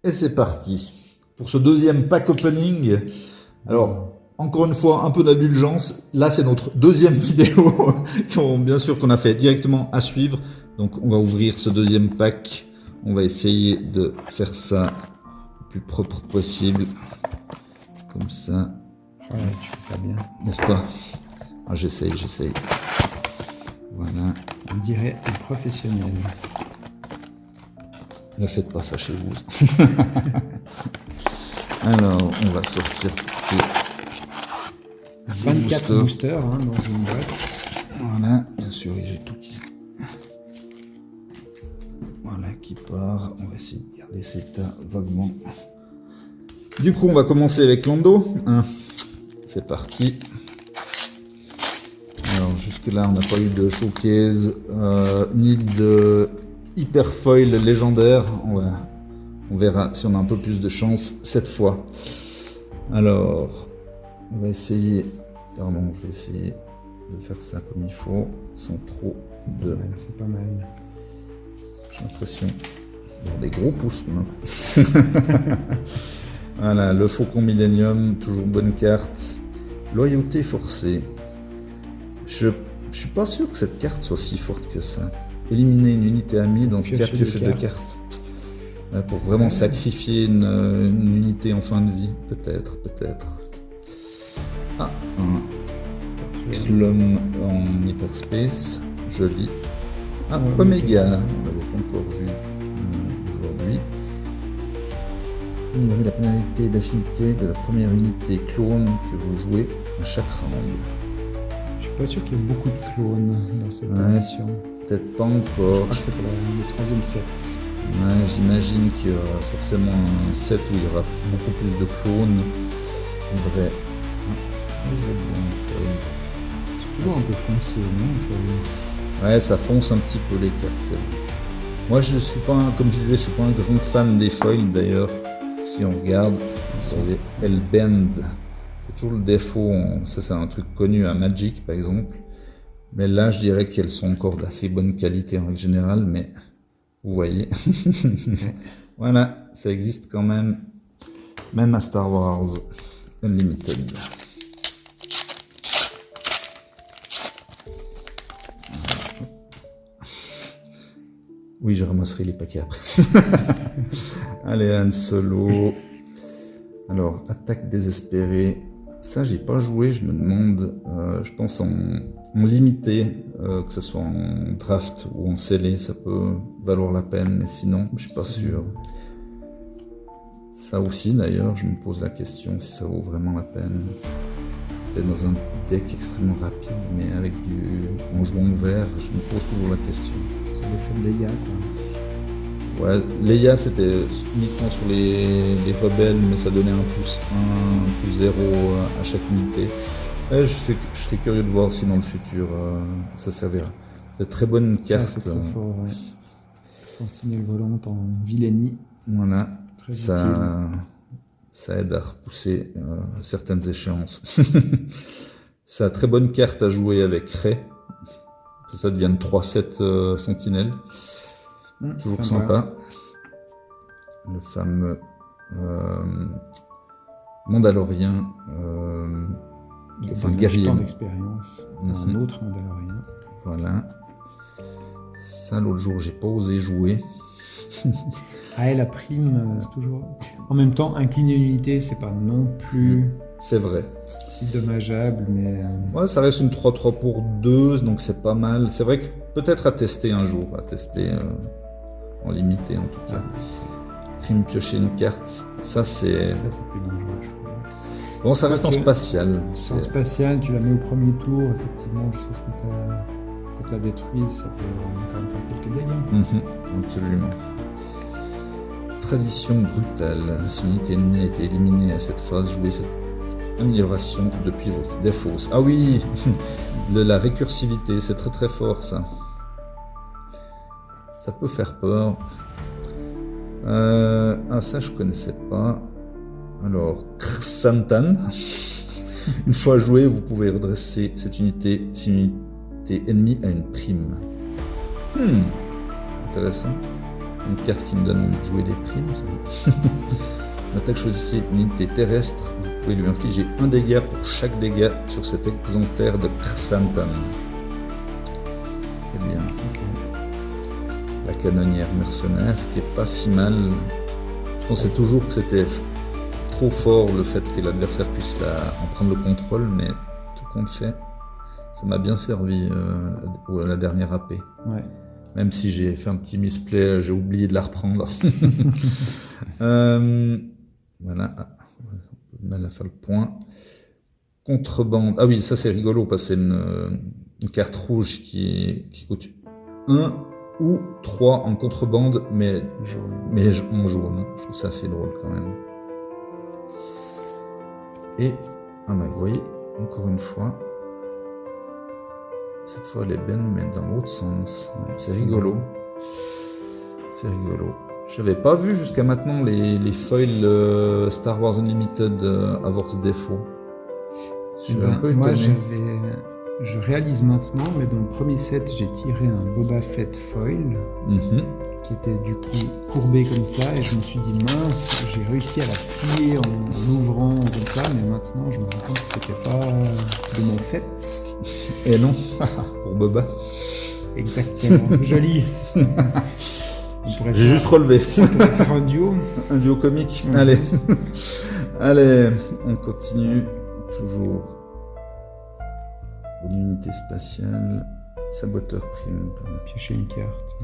Et c'est parti pour ce deuxième pack opening. Alors, encore une fois, un peu d'indulgence. Là, c'est notre deuxième vidéo qu'on a fait directement à suivre. Donc, on va ouvrir ce deuxième pack. On va essayer de faire ça le plus propre possible. Comme ça. Ouais, tu fais ça bien. N'est-ce pas? Ah, j'essaye. Voilà. On dirait un professionnel. Ne faites pas ça chez vous. Alors, on va sortir ces 24 boosters dans une boîte. Voilà, bien sûr, j'ai tout qui... Voilà, qui part. On va essayer de garder cet état vaguement. Du coup, on va commencer avec Lando. C'est parti. Alors, jusque-là, on n'a pas eu de showcase, ni de hyper foil légendaire. On verra si on a un peu plus de chance cette fois. Alors, on va essayer... Pardon, je vais essayer de faire ça comme il faut, sans trop de... C'est pas mal. J'ai l'impression d'avoir des gros pouces. Voilà, le Faucon Millennium, toujours bonne carte. Loyauté forcée. Je suis pas sûr que cette carte soit si forte que ça. Éliminer une unité amie dans ce cas, piocher deux cartes. Pour vraiment sacrifier une unité en fin de vie, peut-être. Ah, un Clone en hyperspace, joli. Ah, Omega, on l'avait pas encore vu aujourd'hui. Ignorez la pénalité d'affinité de la première unité clone que vous jouez à chaque round. Je suis pas sûr qu'il y ait beaucoup de clones dans cette édition. Peut-être pas Je encore. crois que c'est pour le troisième set. Ouais, j'imagine qu'il y aura forcément un set où il y aura beaucoup plus de clones. J'aimerais. C'est toujours un peu foncé, non? Ouais, ça fonce un petit peu les cartes, c'est vrai. Moi, je suis pas, comme je disais, je suis pas un grand fan des foils d'ailleurs. Si on regarde, vous avez Hellbend. C'est toujours le défaut. Ça, c'est un truc connu à Magic, par exemple. Mais là, je dirais qu'elles sont encore d'assez bonne qualité en règle générale, mais vous voyez. Voilà, ça existe quand même à Star Wars Unlimited. Oui, je ramasserai les paquets après. Allez, Han Solo. Alors, attaque désespérée. Ça, j'ai pas joué, je me demande, je pense en limité, que ce soit en draft ou en scellé, ça peut valoir la peine, mais sinon, je suis pas sûr. Ça aussi, d'ailleurs, je me pose la question si ça vaut vraiment la peine. Peut-être dans un deck extrêmement rapide, mais en jouant vert, je me pose toujours la question. C'est l'effet de Leia, quoi. Ouais, Leia c'était uniquement sur les rebelles, mais ça donnait un plus 1, un plus 0 à chaque unité. Je serais curieux de voir si dans le futur ça servira. C'est une très bonne carte. Ça, c'est très fort, ouais. Sentinelle volante en vilainie. Voilà, très utile. Ça aide à repousser certaines échéances. C'est une très bonne carte à jouer avec Rey. Ça devient 3-7 sentinelles. Toujours sympa. Le fameux Mandalorien, guerrier. Temps d'expérience, un autre Mandalorien. Voilà. Ça, l'autre jour, j'ai pas osé jouer. Ah, la prime, c'est toujours... En même temps, incliner une unité, c'est pas non plus... C'est vrai. Si dommageable, mais... Ouais, ça reste une 3-3 pour 2, donc c'est pas mal. C'est vrai que peut-être à tester un jour, en limité en tout cas. Prime piocher une carte, ça c'est plus dangereux, je crois. Bon, ça reste en spatial. En spatial, tu la mets au premier tour, effectivement, jusqu'à ce qu'on te la détruise, ça peut quand même faire quelques dégâts. Absolument. Tradition brutale. Si une unité ennemie a été éliminée à cette phase, jouez cette amélioration depuis votre défausse. Ah oui, la récursivité, c'est très très fort ça. Ça peut faire peur. Ça je connaissais pas. Alors, Krsantan. Une fois joué, vous pouvez redresser cette unité si une unité ennemie a une prime. Intéressant. une carte qui me donne envie de jouer des primes. L'attaque choisissez une unité terrestre, vous pouvez lui infliger un dégât pour chaque dégât sur cet exemplaire de Krsantan. Très bien. La canonnière mercenaire qui est pas si mal. Je pensais toujours que c'était trop fort le fait que l'adversaire puisse en prendre le contrôle, mais tout compte fait, ça m'a bien servi la dernière AP. Ouais. Même si j'ai fait un petit misplay, j'ai oublié de la reprendre. Voilà, on peut mal à faire le point. Contrebande. Ah oui, ça c'est rigolo parce que c'est une carte rouge qui coûte 1 ou 3 en contrebande, mais en jaune. Je trouve ça assez drôle quand même. Et, vous voyez, encore une fois, cette fois elle est belle, mais dans l'autre sens. C'est rigolo. C'est rigolo. J'avais pas vu jusqu'à maintenant les foils Star Wars Unlimited avoir ce défaut. Je suis un peu étonné. Je réalise maintenant, mais dans le premier set, j'ai tiré un Boba Fett foil qui était du coup courbé comme ça, et je me suis dit mince, j'ai réussi à la plier en l'ouvrant comme ça, mais maintenant je me rends compte que c'était pas de mon fait. Et non, pour Boba. Exactement, joli. J'ai juste relevé. On pourrait faire un duo. Un duo comique. Allez. Allez, on continue. Toujours. Une unité spatiale. Saboteur prime. Piocher une carte.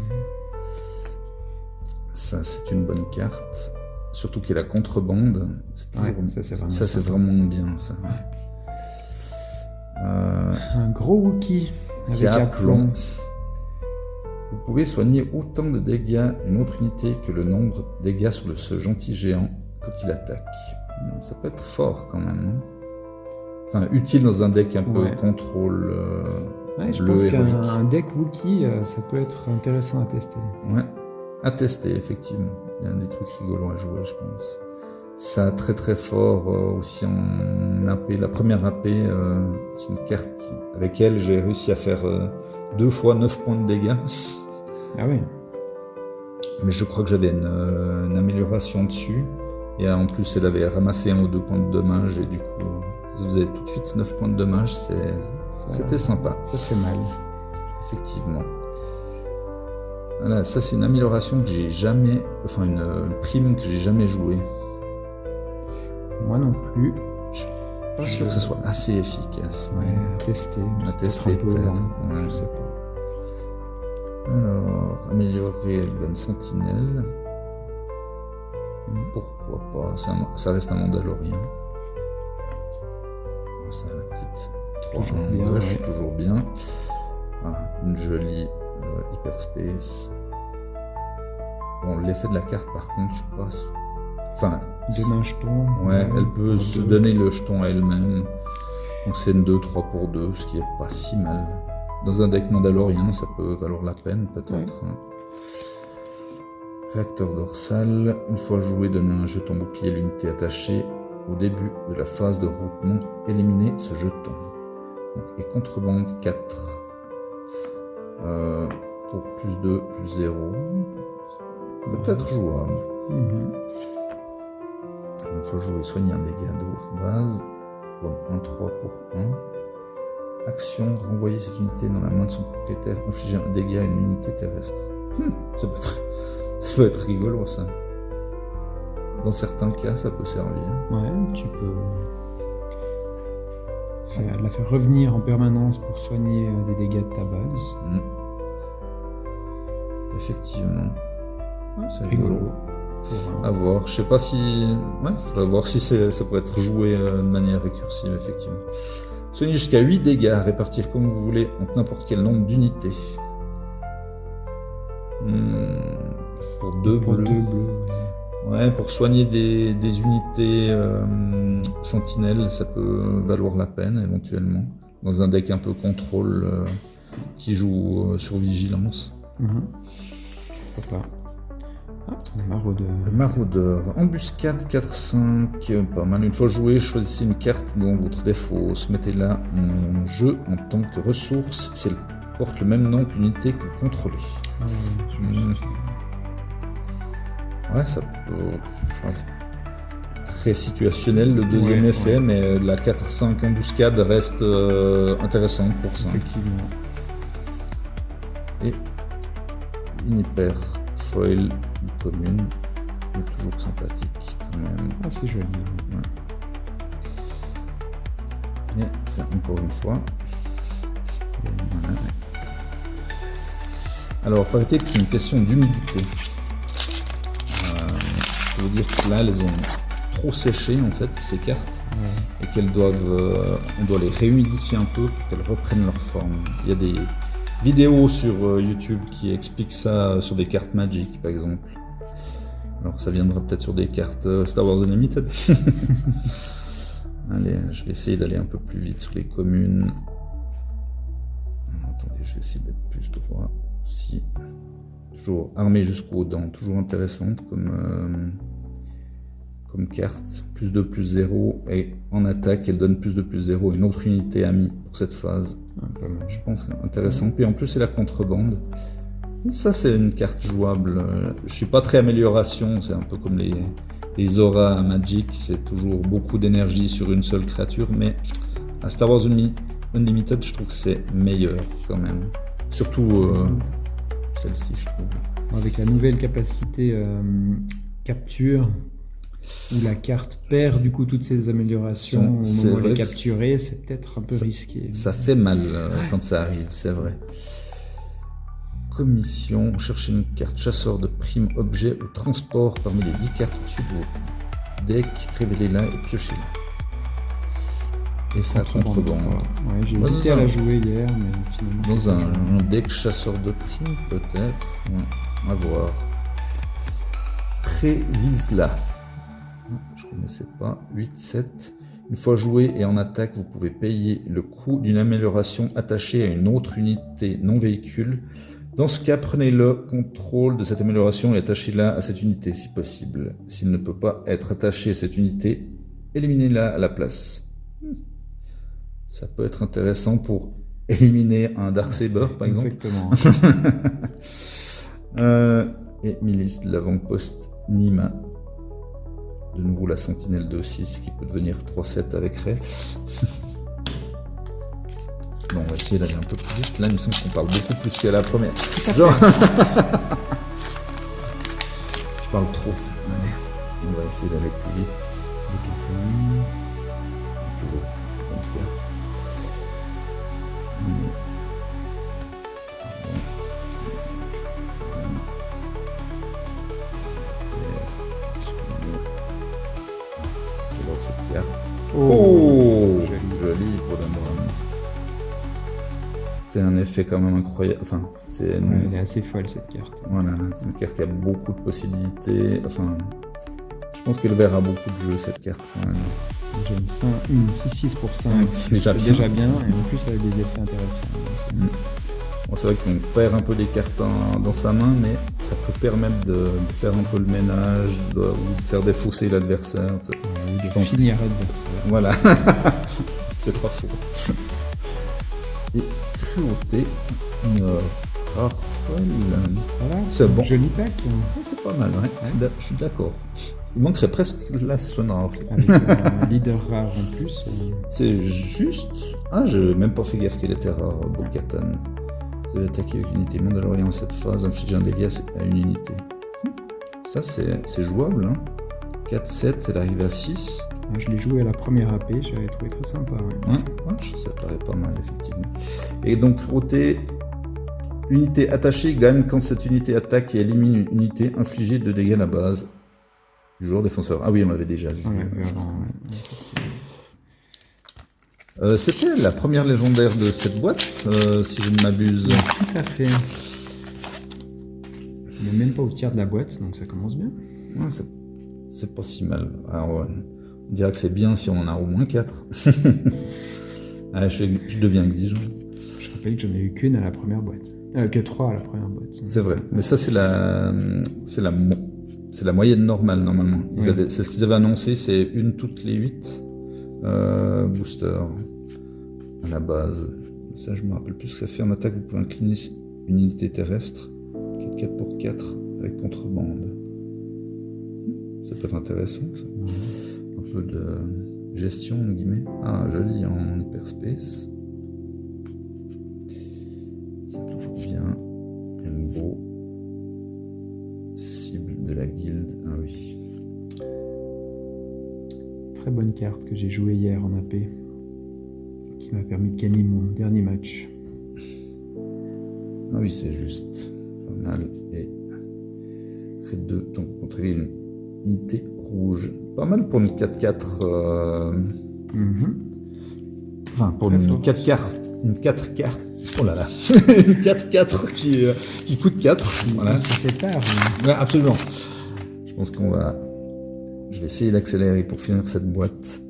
Ça, c'est une bonne carte. Surtout qu'il y a la contrebande. C'est toujours... ça, c'est vraiment bien, ça. Un gros Wookie avec aplomb. Vous pouvez soigner autant de dégâts d'une autre unité que le nombre de dégâts sur ce gentil géant quand il attaque. Ça peut être fort quand même. Hein. Enfin, utile dans un deck un peu contrôle je bleu pense héroïque. qu'un deck Wookie, ça peut être intéressant à tester. Ouais, à tester, effectivement. Il y a des trucs rigolos à jouer, je pense. Ça très très fort aussi en AP. La première AP, c'est une carte avec elle, j'ai réussi à faire 2 fois 9 points de dégâts. Ah oui. Mais je crois que j'avais une amélioration dessus. Et en plus, elle avait ramassé 1 ou 2 points de dommage. Et du coup, ça faisait tout de suite 9 points de dommage. C'était sympa. Ça fait mal. Effectivement. Voilà, ça c'est une amélioration que j'ai jamais... Enfin, une prime que j'ai jamais jouée. Moi non plus. Je suis pas sûr que ce soit assez efficace. Ouais, à tester. À tester peut-être. Ouais. Je sais pas. Alors, améliorer le gun sentinelle. Pourquoi pas, ça reste un Mandalorien. Ça a la petite 3 en gauche, toujours bien. Une jolie hyperspace. Bon, l'effet de la carte par contre, je sais pas. Enfin, donne un jeton. Ouais, elle peut se donner le jeton à elle-même. Donc c'est une 2-3 pour 2, ce qui est pas si mal. Dans un deck mandalorien, ça peut valoir la peine peut-être. Ouais. Réacteur dorsal. Une fois joué, donnez un jeton bouclier à l'unité attachée. Au début de la phase de regroupement, éliminez ce jeton. Donc, et contrebande 4. Pour plus 2, plus 0. Peut-être jouable. Une fois joué, soignez un dégât de votre base. Bon, 1-3 pour 1. Action, renvoyer cette unité dans la main de son propriétaire, infliger un dégât à une unité terrestre. Ça peut être rigolo, ça. Dans certains cas, ça peut servir. Ouais, tu peux la faire revenir en permanence pour soigner des dégâts de ta base. Effectivement. Ouais, c'est rigolo. À voir. Je sais pas si... Ouais, faudra voir si ça pourrait être joué de manière récursive, effectivement. Soignez jusqu'à 8 dégâts à répartir comme vous voulez entre n'importe quel nombre d'unités. Pour 2 bleus. Ouais, pour soigner des unités sentinelles, ça peut valoir la peine éventuellement. Dans un deck un peu contrôle qui joue sur vigilance. Pourquoi pas. Le maraudeur. Le maraudeur. Embuscade 4-5. Pas mal. Une fois joué, choisissez une carte dans votre défausse. Mettez-la en jeu en tant que ressource si elle porte le même nom qu'une unité que vous contrôlez. Ouais, ça peut... ouais. Très situationnel le deuxième effet, mais la 4-5 embuscade reste intéressante pour ça. Effectivement. Et une hyper foil commune, toujours sympathique quand même. Ah, c'est joli. Ouais. Mais c'est encore une fois. Voilà. Alors, paraît-il que c'est une question d'humidité. Ça veut dire que là, elles ont trop séché en fait ces cartes et qu'elles doivent, on doit les réhumidifier un peu pour qu'elles reprennent leur forme. Il y a des vidéos sur YouTube qui expliquent ça sur des cartes Magic par exemple. Alors ça viendra peut-être sur des cartes Star Wars Unlimited. Allez, je vais essayer d'aller un peu plus vite sur les communes. Attendez, je vais essayer d'être plus droit aussi. Toujours armée jusqu'aux dents, toujours intéressante comme carte. Plus 2, plus 0. Et en attaque, elle donne plus 2, plus 0. Une autre unité amie pour cette phase. Je pense intéressant. Puis en plus, c'est la contrebande. Ça, c'est une carte jouable. Je suis pas très amélioration. C'est un peu comme les auras à Magic. C'est toujours beaucoup d'énergie sur une seule créature. Mais à Star Wars Unlimited, je trouve que c'est meilleur quand même. Surtout celle-ci, je trouve. Avec la nouvelle capacité capture, où la carte perd du coup toutes ses améliorations au moment de les capturer, c'est peut-être un peu risqué. Ça fait mal quand ça arrive, c'est vrai. Commission, cherchez une carte chasseur de prime objet ou transport parmi les 10 cartes au-dessus de vos decks, révélez-la et piochez-la. Et ça contrebande. Ouais, j'ai hésité à la jouer hier, mais finalement... Dans un deck chasseur de prime, peut-être. Ouais, à voir. Prévise-la. Je ne connaissais pas. 8-7. Une fois joué et en attaque, vous pouvez payer le coût d'une amélioration attachée à une autre unité non véhicule. Dans ce cas, prenez le contrôle de cette amélioration et attachez-la à cette unité si possible. S'il ne peut pas être attaché à cette unité, éliminez-la à la place. Ça peut être intéressant pour éliminer un Darksaber, par exemple. Exactement. Et milice de l'avant-poste Nima. De nouveau la sentinelle 2-6 qui peut devenir 3-7 avec Ray. Bon, on va essayer d'aller un peu plus vite. Là, il me semble qu'on parle beaucoup plus qu'à la première. Genre... Je parle trop. Allez, on va essayer d'aller plus vite. Toujours une carte. J'adore cette carte. Oh, joli pour la moine. C'est un effet quand même incroyable. Enfin, elle est assez folle cette carte. Voilà, c'est une carte qui a beaucoup de possibilités. Enfin, je pense qu'elle verra beaucoup de jeux cette carte quand même. J'ai une 6-6 pour 5, c'est déjà bien. Et en plus avec des effets intéressants. Bon, c'est vrai qu'on perd un peu des cartes dans sa main, mais ça peut permettre de faire un peu le ménage, ou de faire défausser l'adversaire. Je pense finir l'adversaire. Voilà, c'est pas faux. Et cruauté, une rare folle. Ça va, c'est bon. Joli pack. Ça, c'est pas mal, ouais. Je suis d'accord. Il manquerait presque la sonore. Avec un leader rare en plus. C'est juste. Ah, j'ai même pas fait gaffe qu'elle était rare, Bo-Katan. Vous avez attaqué avec une unité Mandalorian en cette phase, infliger un dégât à une unité. Ça, c'est jouable. Hein. 4-7, elle arrive à 6. Je l'ai joué à la première AP, j'avais trouvé très sympa. Ouais, ça paraît pas mal, effectivement. Et donc, cruauté. Unité attachée gagne quand cette unité attaque et élimine une unité infligée de dégâts à la base du joueur défenseur. Ah oui, on l'avait déjà vu. C'était la première légendaire de cette boîte, si je ne m'abuse. Tout à fait. On n'est même pas au tiers de la boîte, donc ça commence bien. Ouais, c'est pas si mal. Alors, on dirait que c'est bien si on en a au moins 4. Ah, je deviens exigeant. Je rappelle que j'en ai eu qu'une à la première boîte. Que 3 à la première boîte. C'est vrai, mais ça c'est la moyenne normale normalement. C'est ce qu'ils avaient annoncé, c'est une toutes les 8 boosters à la base. Ça je me rappelle plus ce que ça fait en attaque. Vous pouvez incliner une unité terrestre 4 pour 4 avec contrebande. Ça peut être intéressant, ça. Un peu de gestion, en guillemets. Ah, joli en hyperspace. C'est toujours bien. Beau. Cible de la guilde. Ah oui. Très bonne carte que j'ai jouée hier en AP. Qui m'a permis de gagner mon dernier match. Ah oui, c'est juste. Pas mal. Et Red 2, donc contrôler une unité rouge. Pas mal pour une 4-4. Enfin, pour une 4-4. Une 4-4. Oh là là. Une 4-4 qui coûte 4. Voilà. Ça fait tard. Ouais, absolument. Je pense qu'on va... Je vais essayer d'accélérer pour finir cette boîte.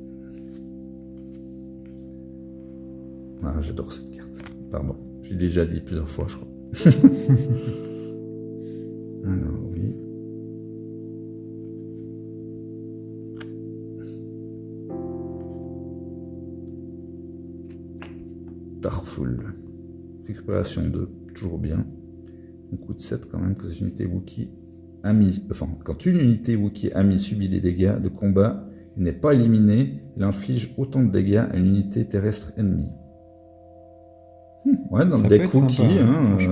Ah, j'adore cette carte. Pardon. J'ai déjà dit plusieurs fois, je crois. Alors, oui. Tarful. Récupération 2, toujours bien. On coûte 7 quand même, que cette unité Wookiee a mis... Enfin, quand une unité Wookiee a mis subit des dégâts de combat, il n'est pas éliminé, il inflige autant de dégâts à une unité terrestre ennemie. Ouais, dans le deck Wookiee,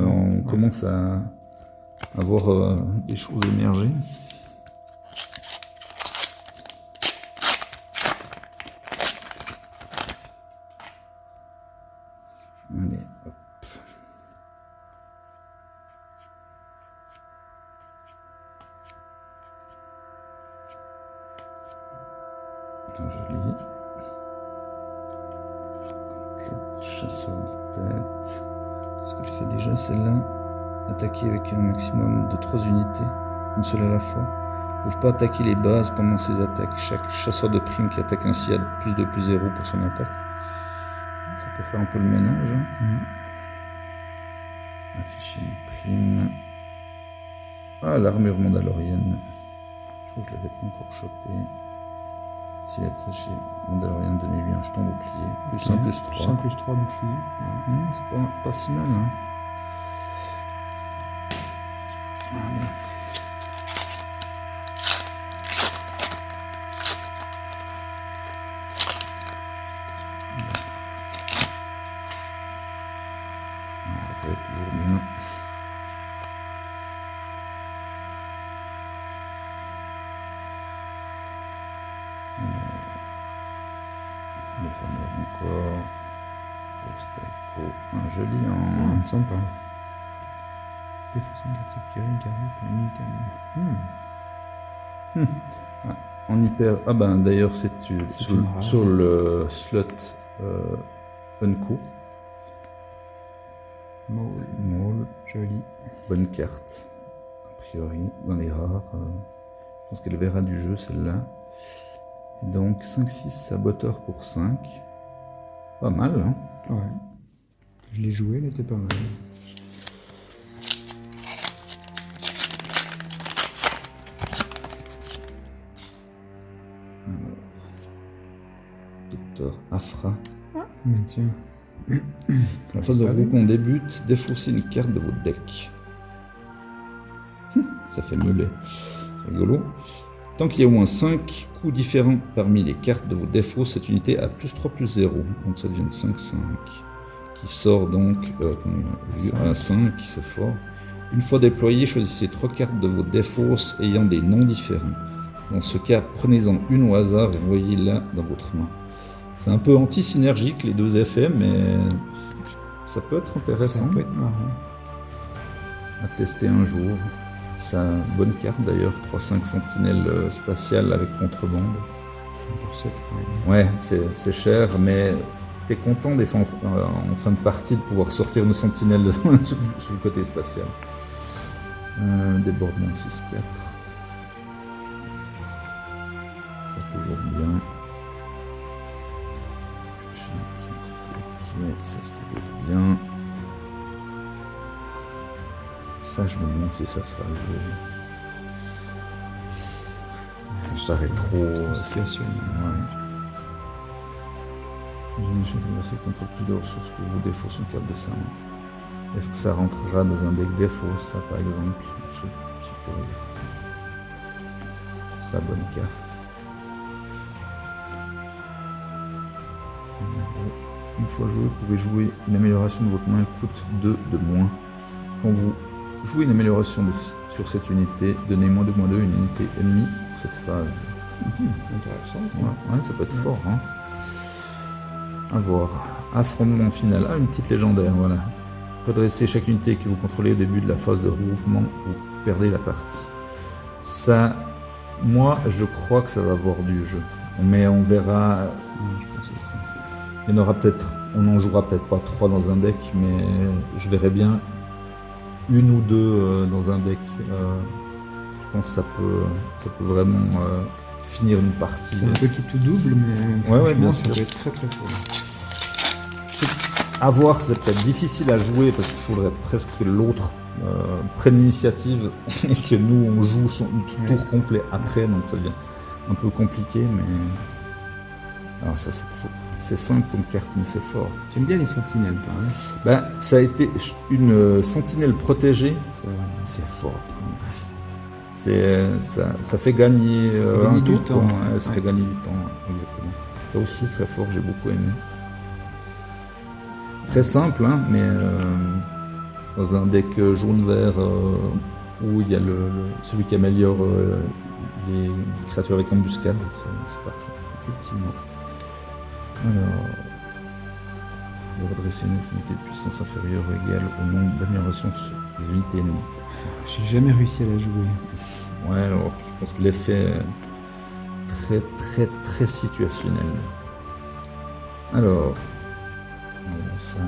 on commence à avoir des choses émerger. Allez, hop. Attends, je lis. Chasseur de tête. Qu'est-ce qu'elle fait déjà celle-là? Attaquer avec un maximum de 3 unités, une seule à la fois. Ils ne peuvent pas attaquer les bases pendant ces attaques. Chaque chasseur de prime qui attaque ainsi a plus de plus 0 pour son attaque. Ça peut faire un peu le ménage. Afficher une prime. Ah, l'armure mandalorienne. Je crois que je ne l'avais pas encore chopé. S'il est attaché mandalorienne, donnez-lui un jeton bouclier. Plus 1, plus 3. Plus 1, plus 3 bouclier. C'est pas si mal. Hein. Allez. Toujours bien. Le fameux encore. Staiko. Un joli en. Sympa. Défausse une carte tirée, une carte pour une unité. En hyper. Ah ben d'ailleurs, c'est sur le slot Unco. Maul. Joli. Bonne carte. A priori, dans les rares. Je pense qu'elle verra du jeu celle-là. Et donc 5-6 saboteur pour 5. Pas mal, hein? Ouais. Je l'ai joué, elle était pas mal. Alors, Docteur Afra. Mais tiens. En phase de roue qu'on débute, défaussez une carte de votre deck. Ça fait meuler. C'est rigolo. Tant qu'il y a au moins 5 coups différents parmi les cartes de vos défauts, cette unité a plus 3, plus 0. Donc ça devient 5-5. Qui sort donc à 5, c'est fort. Une fois déployé, choisissez 3 cartes de vos défauts ayant des noms différents. Dans ce cas, prenez-en une au hasard et envoyez-la dans votre main. C'est un peu anti-synergique les deux effets, mais ça peut être intéressant. Ça peut être marrant. À tester un jour. C'est une bonne carte d'ailleurs, 3-5 sentinelles spatiales avec contrebande. Pour 7 quand même. Ouais, c'est cher, mais t'es content des fois en fin de partie de pouvoir sortir une sentinelle sur le côté spatial. Débordement 6-4. Ça toujours bien. Ok, ça c'est toujours bien. Ça, je me demande si ça sera joué. Ça paraît trop situationnel. Ouais. Je vais passer contre plus de ressources que vous défausse une carte de ça. Est-ce que ça rentrera dans un deck défausse, ça par exemple? Je suis curieux. ça, bonne carte. Une fois joué, vous pouvez jouer une amélioration de votre main, elle coûte 2 de moins. Quand vous jouez une amélioration sur cette unité, donnez -2/-2 à une unité ennemie pour cette phase. Intéressant. Ouais, ça peut être fort. Hein. À voir. Affrontement final. Ah, une petite légendaire, voilà. Redressez chaque unité que vous contrôlez au début de la phase de regroupement, vous perdez la partie. Ça, moi, je crois que ça va avoir du jeu. Mais on verra. Je pense aussi. Il y en aura peut-être, on n'en jouera peut-être pas 3 dans un deck, mais je verrai bien 1 ou 2 dans un deck. Je pense que ça peut vraiment finir une partie. C'est un petit tout double, mais ouais, bien ça sûr. peut être très très fort. À voir, c'est peut-être difficile à jouer parce qu'il faudrait presque que l'autre prenne l'initiative et que nous on joue son tour complet après, donc ça devient un peu compliqué, mais alors ça c'est simple comme carte, mais c'est fort. J'aime bien les sentinelles, toi. Hein. Ben, ça a été une sentinelle protégée, c'est fort. Ça fait gagner un tour, temps. Ouais, ça fait gagner du temps, exactement. Ça aussi très fort, j'ai beaucoup aimé. Très simple, hein, mais dans un deck jaune-vert où il y a celui qui améliore les créatures avec embuscade, c'est parfait. Effectivement. Alors, vous allez redresser une unité de puissance inférieure ou égale au nombre d'améliorations sur les unités ennemies. J'ai jamais réussi à la jouer. Ouais, alors je pense que l'effet est très très très situationnel. Alors, ça,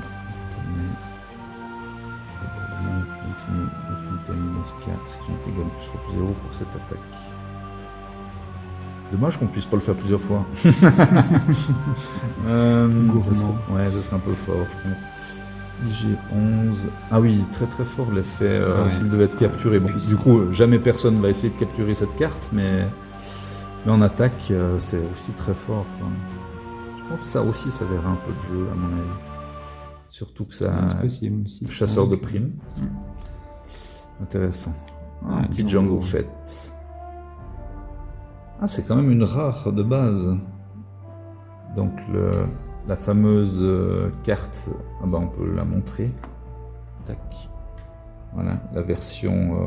dans ce cas, c'est une unité gagne plus 0 pour cette attaque. Dommage qu'on puisse pas le faire plusieurs fois. Ça serait un peu fort, je pense. IG11. Ah oui, très très fort l'effet s'il devait être capturé. Bon, du coup, jamais personne va essayer de capturer cette carte, mais en attaque, c'est aussi très fort, quoi. Je pense que ça aussi, ça verra un peu de jeu, à mon avis. Surtout que ça. C'est possible. Chasseur de primes. Intéressant. Un petit Django Fett. Ah, c'est quand même une rare de base. Donc la fameuse carte, on peut la montrer. Tac. Voilà, la version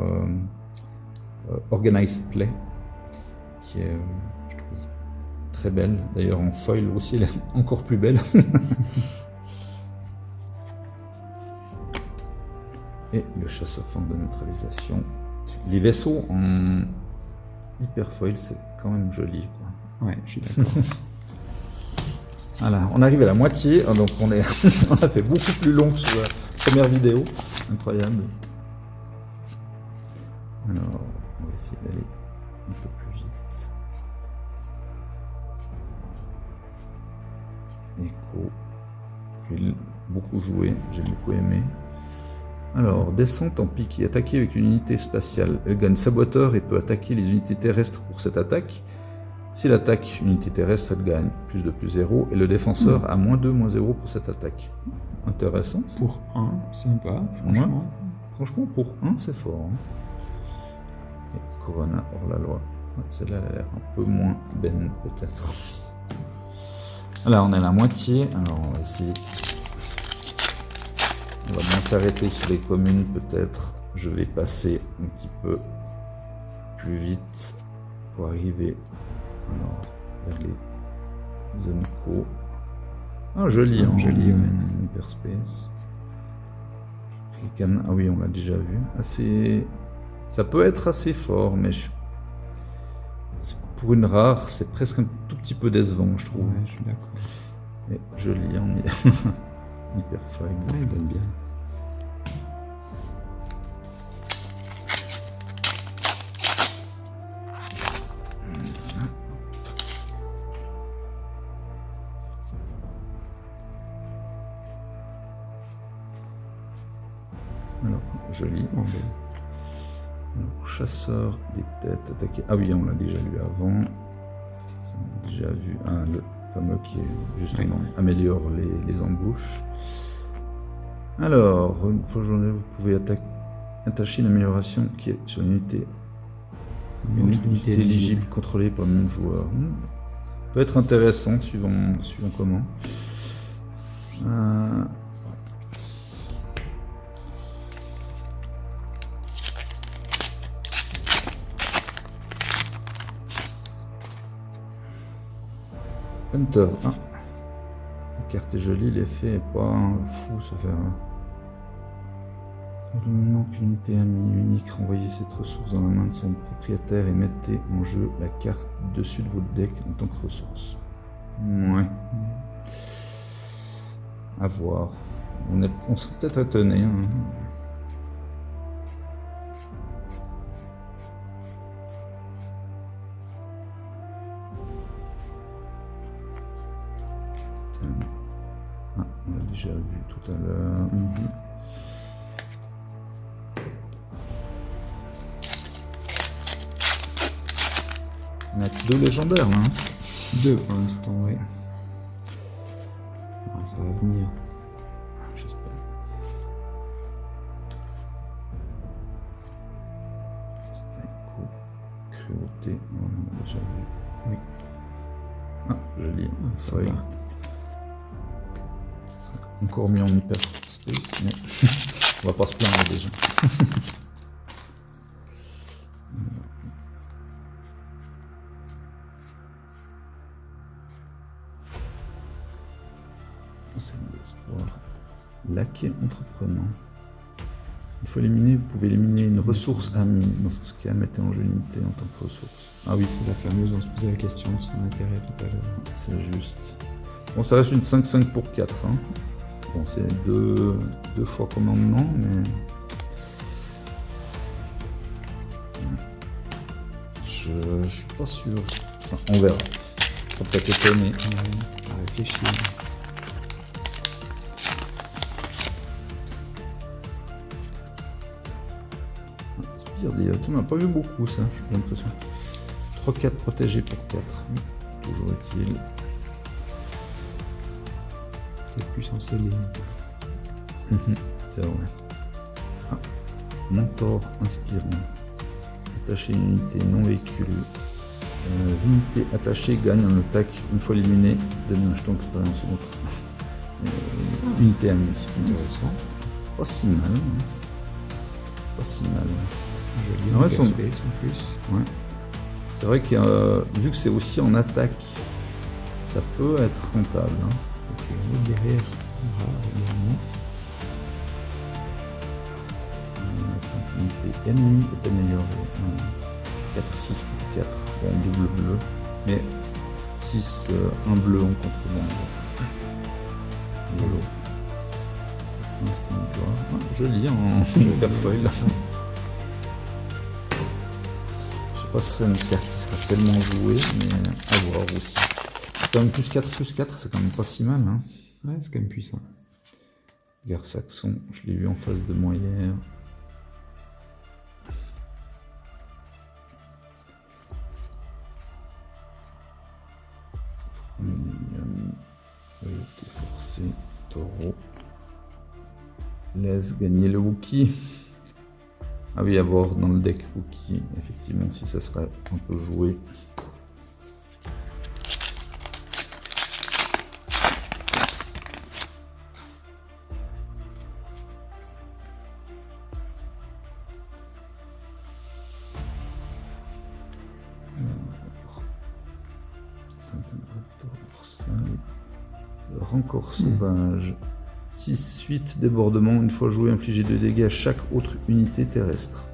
Organized Play, qui est, je trouve, très belle. D'ailleurs, en foil aussi, elle est encore plus belle. Et le chasseur fente de neutralisation. Les vaisseaux en hyper foil, c'est quand même joli, quoi. Ouais, je suis d'accord. Voilà, on arrive à la moitié, donc on a fait beaucoup plus long que sur la première vidéo. Incroyable. Alors, on va essayer d'aller un peu plus vite. Echo. Puis, beaucoup joué, j'ai beaucoup aimé. Alors, descente en pique et attaquer avec une unité spatiale. Elle gagne saboteur et peut attaquer les unités terrestres pour cette attaque. Si elle attaque une unité terrestre, elle gagne +2/+0 et le défenseur a -2/-0 pour cette attaque. Intéressant. Ça. Pour 1, sympa, franchement. Ouais, franchement, pour 1, c'est fort. Hein. Et Corona hors la loi. Ouais, celle-là, elle a l'air un peu moins ben, peut-être. Là, on est à la moitié. Alors, on va essayer. On va bien s'arrêter sur les communes, peut-être. Je vais passer un petit peu plus vite pour arriver vers les zones co. Ah, joli, hein, joli, ouais. Hyperspace. Ah oui, on l'a déjà vu. Assez... Ça peut être assez fort, mais pour une rare, c'est presque un tout petit peu décevant, je trouve. Ouais, je suis d'accord. Mais joli, on est hyper fine. Ouais, il donne bien. Alors, joli. Alors, chasseur des têtes, attaqué. Ah oui, on l'a déjà lu avant. Ça, on a déjà vu le fameux qui justement améliore les embouches. Alors, une fois journée, vous pouvez attacher une amélioration qui est sur une unité Une unité éligible contrôlée par le même joueur. Peut être intéressant suivant comment. Hunter. La carte est jolie, l'effet est pas fou se faire. Il manque une unité amie unique. Renvoyez cette ressource dans la main de son propriétaire et mettez en jeu la carte dessus de votre deck en tant que ressource. Ouais. À voir. On serait peut-être étonné. Hein. On l'a déjà vu tout à l'heure. On a que 2 légendaires là. 2 pour l'instant, oui. Ouais, ça va venir. J'espère. Psycho, cruauté, on a déjà vu. Oui. Joli. Feuille. Encore mieux en hyperspace, mais on va pas se plaindre déjà. C'est un espoir. Laquais entreprenant. Une fois éliminé, vous pouvez éliminer une ressource amie. Dans ce cas, mettez en jeu une unité en tant que ressource. Ah oui, c'est la fameuse, on se posait la question de son intérêt tout à l'heure. C'est juste. Bon, ça reste une 5-5 pour 4. Hein. Bon, c'est deux fois commandement, mais... Je suis pas sûr. Enfin, on verra. Faut peut-être étonner. À réfléchir. Spire des on n'a pas vu beaucoup ça, j'ai l'impression. 3-4 protégés pour 4. Toujours utile. C'est plus censé les... C'est vrai. Mentor inspirant. Attacher une unité non véhiculée. L'unité attachée gagne en attaque une fois éliminée. Donne un jeton d'expérience ou autre. Unité amie. Pas si mal. Pas si mal. Joli, Ouais, en plus. Ouais. C'est vrai que vu que c'est aussi en attaque, ça peut être rentable. Hein. Ok, derrière, également. L'unité ennemie est améliorée. 4-6 pour 4, bon, double bleu. Mais 6, un bleu en contrebande. Bleu. Instant de gloire. Joli en hyperfoil. Je sais pas si c'est une carte qui sera tellement jouée, mais à voir aussi. Quand même plus 4, c'est quand même pas si mal. Hein. Ouais, c'est quand même puissant. Guerre saxon, je l'ai vu en face de moi hier. Loyauté forcée, taureau. Laisse gagner le Wookie. Ah oui, à voir dans le deck Wookie, effectivement, si ça serait un peu joué. Le rancor sauvage. 6-8 débordement. Une fois joué, infliger 2 dégâts à chaque autre unité terrestre.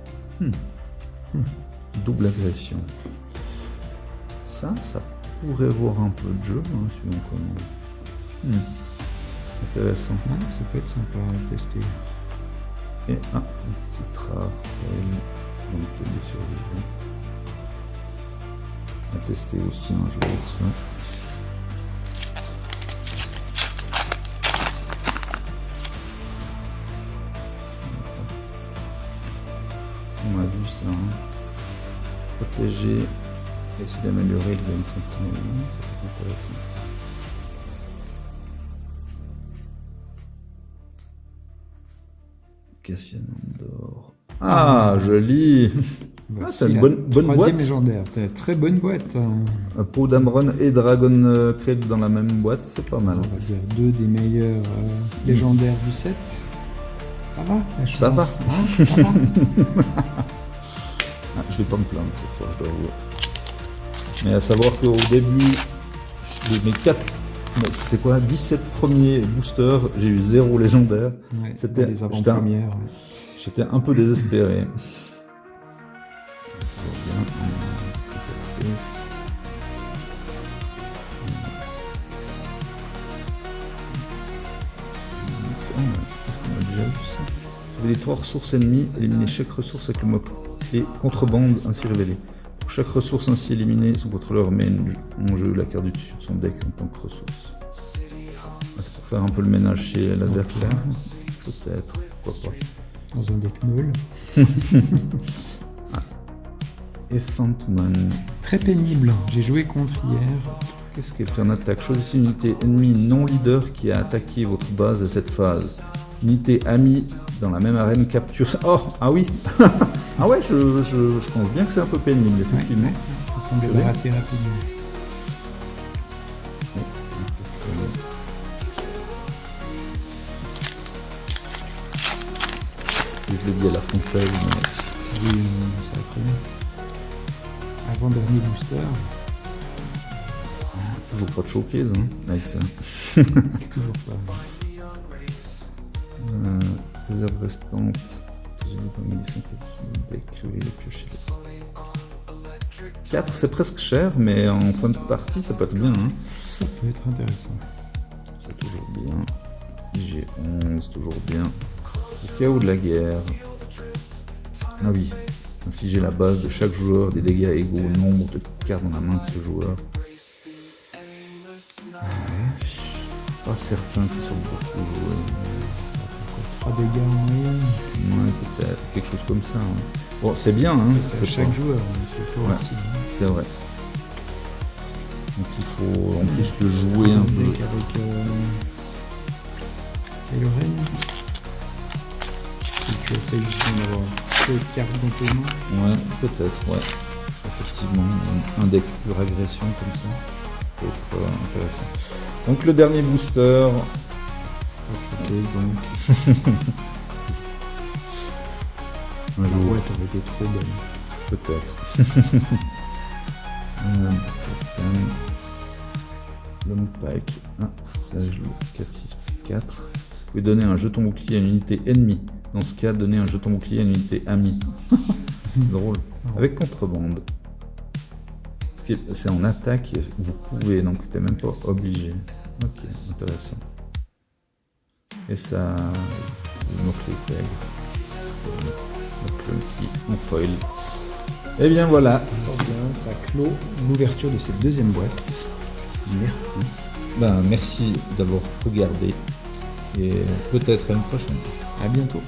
Double agression. Ça pourrait voir un peu de jeu, hein, suivant comment. Intéressant. Ouais, ça peut être sympa à tester. Et un petit rare. Donc les survivants. À tester aussi un jour, ça. On a vu ça. Hein. Protéger, essayer d'améliorer le gain sentinelle. Ça peut être intéressant ça. Cassian Andor. Ah, joli. Voici c'est une la bonne troisième boîte. légendaire. Très bonne boîte. Un pot d'Amron et Dragon Crate dans la même boîte, c'est pas mal. On va dire 2 des meilleurs légendaires du set. Ça va la chance, Ça va. hein, ça va. Je vais pas me plaindre cette fois, je dois avouer. Mais à savoir qu'au début, mes 4, c'était quoi, 17 premiers boosters, j'ai eu 0 légendaire. Ouais, C'était, les avant-premières. Ouais. j'étais un peu désespéré. Toujours bien. Space. Est-ce qu'on a déjà vu ça? Révéler 3 ressources ennemies, éliminer chaque ressource avec le mot-clé contrebande ainsi révélé. Pour chaque ressource ainsi éliminée, son contrôleur met en jeu la carte du dessus de son deck en tant que ressource. C'est pour faire un peu le ménage chez l'adversaire. Peut-être, pourquoi pas. Dans un deck nul. Effantman. Très pénible. J'ai joué contre hier. Qu'est-ce qu'elle fait en attaque? Choisissez une unité ennemie non leader qui a attaqué votre base à cette phase. Unité amie dans la même arène capture. Oh, ah oui. Ah ouais, je pense bien que c'est un peu pénible, effectivement. Ouais, il faut s'en débarrasser rapidement. Je le dis à la française, mais... Oui, ça va très bien. Avant-dernier booster. Toujours pas de showcase, hein, avec ça. Toujours pas. Réserve restante. Deck, les piocher. 4, c'est presque cher, mais en fin de partie, ça peut être bien. Hein. Ça peut être intéressant. C'est toujours bien. G11, toujours bien. Au cas où de la guerre. Ah oui. Infliger la base de chaque joueur des dégâts égaux au nombre de cartes dans la main de ce joueur. Je suis pas certain que ce soit beaucoup joué. 3 dégâts en moyenne. Ouais, peut-être. Quelque chose comme ça. Hein. Bon, c'est bien. Hein. C'est chaque pas... joueur, c'est toi aussi. Hein. C'est vrai. Donc il faut en plus le jouer un peu. Avec Kylo Ren. Si tu essaies justement d'avoir peu de cartes dans tes mains. Ouais, peut-être, ouais. Effectivement, un deck pure agression comme ça peut être intéressant. Donc le dernier booster. Donc. Un jour. Ouais, t'aurais été trop bonne. Peut-être. Long Pike. Ah, ça joue 4, 6, 4. Vous pouvez donner un jeton bouclier à une unité ennemie. Dans ce cas, donner un jeton bouclier à une unité amie. C'est drôle. Avec contrebande. C'est en attaque, vous pouvez, donc t'es même pas obligé. Ok, intéressant. Et ça, le mot-clé peg. Donc en foil. Et bien voilà. Très bien, ça clôt l'ouverture de cette deuxième boîte. Merci. Ben, merci d'avoir regardé et peut-être à une prochaine. À bientôt.